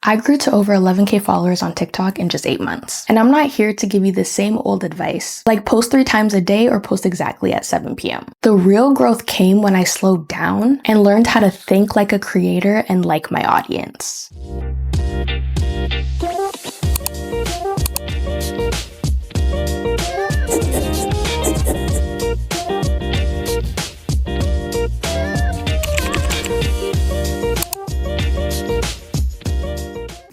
I grew to over 11K followers on TikTok in just 8 months. And I'm not here to give you the same old advice, like post 3 times a day or post exactly at 7 p.m. The real growth came when I slowed down and learned how to think like a creator and like my audience.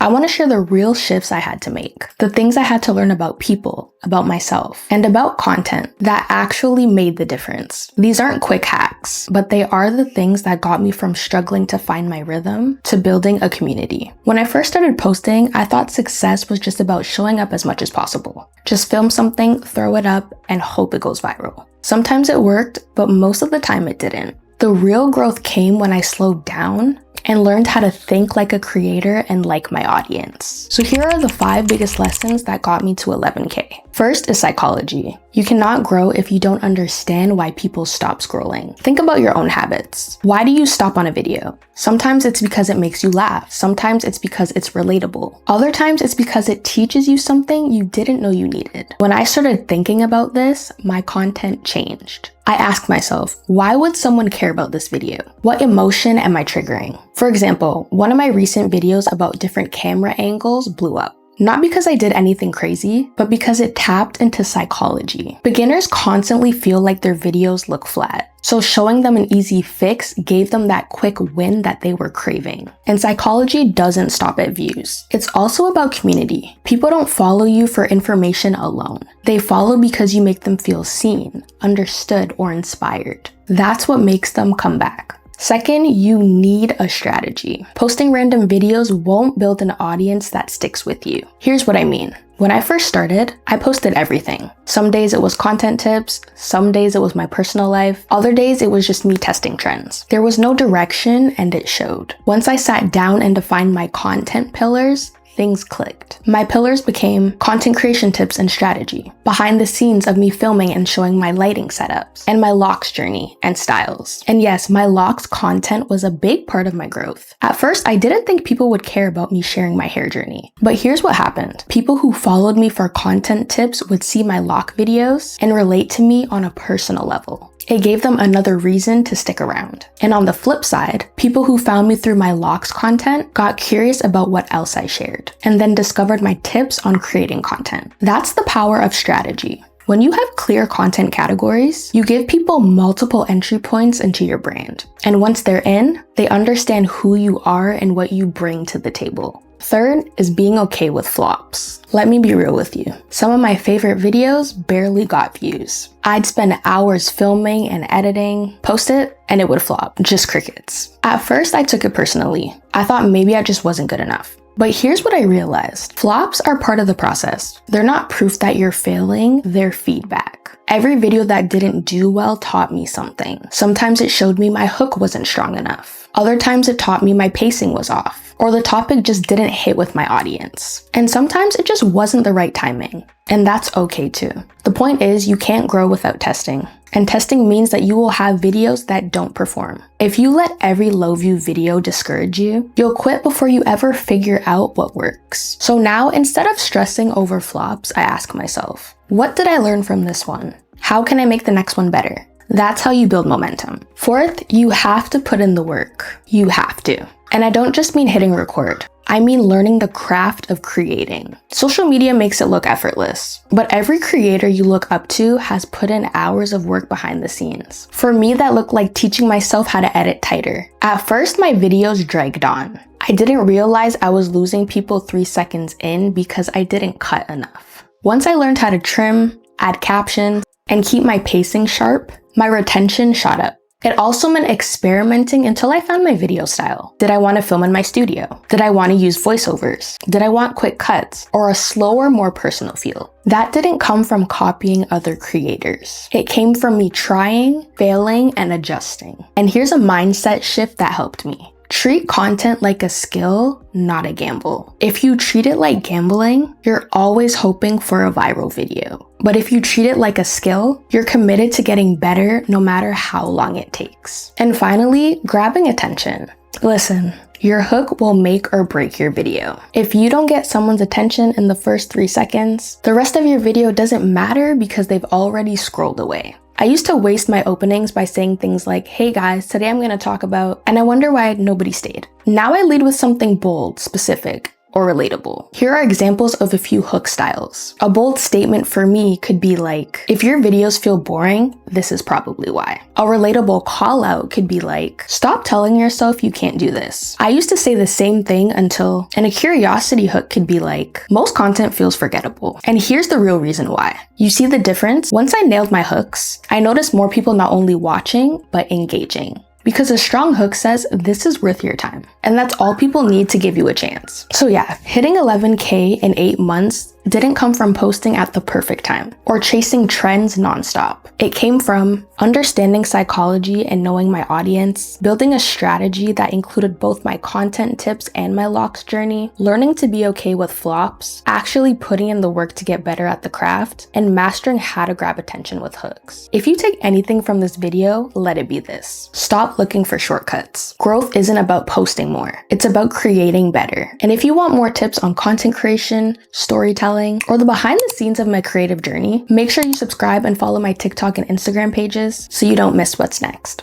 I want to share the real shifts I had to make, the things I had to learn about people, about myself, and about content that actually made the difference. These aren't quick hacks, but they are the things that got me from struggling to find my rhythm to building a community. When I first started posting, I thought success was just about showing up as much as possible. Just film something, throw it up, and hope it goes viral. Sometimes it worked, but most of the time it didn't. The real growth came when I slowed down and learned how to think like a creator and like my audience. So here are the 5 biggest lessons that got me to 11K. First is psychology. You cannot grow if you don't understand why people stop scrolling. Think about your own habits. Why do you stop on a video? Sometimes it's because it makes you laugh. Sometimes it's because it's relatable. Other times it's because it teaches you something you didn't know you needed. When I started thinking about this, my content changed. I asked myself, why would someone care about this video? What emotion am I triggering? For example, one of my recent videos about different camera angles blew up. Not because I did anything crazy, but because it tapped into psychology. Beginners constantly feel like their videos look flat. So showing them an easy fix gave them that quick win that they were craving. And psychology doesn't stop at views. It's also about community. People don't follow you for information alone. They follow because you make them feel seen, understood, or inspired. That's what makes them come back. Second, you need a strategy. Posting random videos won't build an audience that sticks with you. Here's what I mean. When I first started, I posted everything. Some days it was content tips, some days it was my personal life, other days it was just me testing trends. There was no direction and it showed. Once I sat down and defined my content pillars, things clicked. My pillars became content creation tips and strategy, behind the scenes of me filming and showing my lighting setups, and my locs journey and styles. And yes, my locs content was a big part of my growth. At first, I didn't think people would care about me sharing my hair journey. But here's what happened. People who followed me for content tips would see my loc videos and relate to me on a personal level. It gave them another reason to stick around. And on the flip side, people who found me through my locs content got curious about what else I shared, and then discovered my tips on creating content. That's the power of strategy. When you have clear content categories, you give people multiple entry points into your brand. And once they're in, they understand who you are and what you bring to the table. Third is being okay with flops. Let me be real with you. Some of my favorite videos barely got views. I'd spend hours filming and editing, post it, and it would flop. Just crickets. At first, I took it personally. I thought maybe I just wasn't good enough. But here's what I realized. Flops are part of the process. They're not proof that you're failing, they're feedback. Every video that didn't do well taught me something. Sometimes it showed me my hook wasn't strong enough. Other times it taught me my pacing was off, or the topic just didn't hit with my audience. And sometimes it just wasn't the right timing. And that's okay too. The point is, you can't grow without testing. And testing means that you will have videos that don't perform. If you let every low view video discourage you, you'll quit before you ever figure out what works. So now, instead of stressing over flops, I ask myself, what did I learn from this one? How can I make the next one better? That's how you build momentum. Fourth, you have to put in the work. You have to. And I don't just mean hitting record. I mean learning the craft of creating. Social media makes it look effortless, but every creator you look up to has put in hours of work behind the scenes. For me, that looked like teaching myself how to edit tighter. At first, my videos dragged on. I didn't realize I was losing people 3 seconds in because I didn't cut enough. Once I learned how to trim, add captions, and keep my pacing sharp, my retention shot up. It also meant experimenting until I found my video style. Did I want to film in my studio? Did I want to use voiceovers? Did I want quick cuts or a slower, more personal feel? That didn't come from copying other creators. It came from me trying, failing, and adjusting. And here's a mindset shift that helped me. Treat content like a skill, not a gamble. If you treat it like gambling, you're always hoping for a viral video. But if you treat it like a skill, you're committed to getting better no matter how long it takes. And finally, grabbing attention. Listen, Your hook will make or break your video. If you don't get someone's attention in the first 3 seconds, the rest of your video doesn't matter because they've already scrolled away. I used to waste my openings by saying things like, hey guys, today I'm going to talk about, and I wonder why nobody stayed. Now I lead with something bold, specific, or relatable. Here are examples of a few hook styles. A bold statement for me could be like, if your videos feel boring, this is probably why. A relatable call out could be like, stop telling yourself you can't do this. I used to say the same thing until, and a curiosity hook could be like, most content feels forgettable. And here's the real reason why. You see the difference? Once I nailed my hooks, I noticed more people not only watching, but engaging. Because a strong hook says, this is worth your time. And that's all people need to give you a chance. So yeah, hitting 11K in 8 months didn't come from posting at the perfect time or chasing trends nonstop. It came from understanding psychology and knowing my audience, building a strategy that included both my content tips and my Loc'd journey, learning to be okay with flops, actually putting in the work to get better at the craft, and mastering how to grab attention with hooks. If you take anything from this video, let it be this. Stop looking for shortcuts. Growth isn't about posting more. It's about creating better. And if you want more tips on content creation, storytelling, or the behind the scenes of my creative journey, make sure you subscribe and follow my TikTok and Instagram pages so you don't miss what's next.